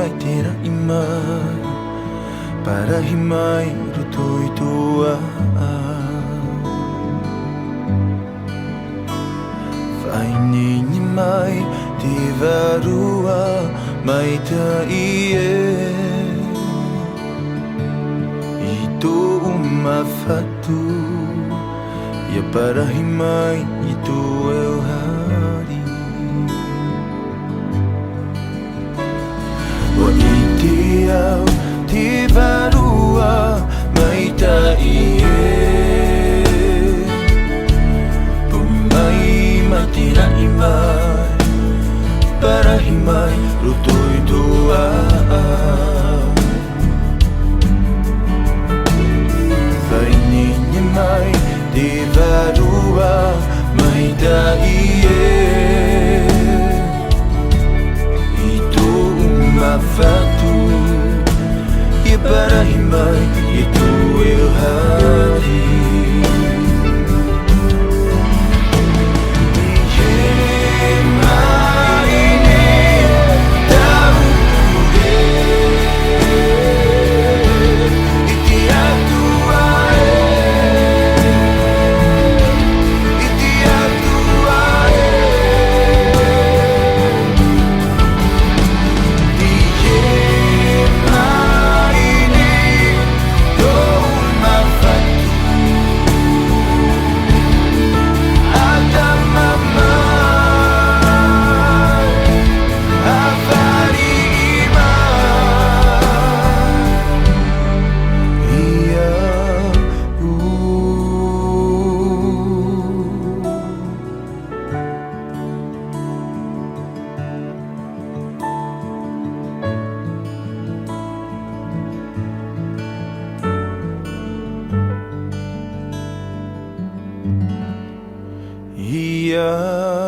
mai tera imai para himai rutoi tua Vai ni mai te varua mai ta ie I tō umawhatu Ia para himai I tō euhari Wa I te au te varua mai ta ie Pumai mai te rai mai Para himai rutoi toa Vai ni mai te varua mai ta ie I tō umawhatu Ia para himai I tō euhari Yeah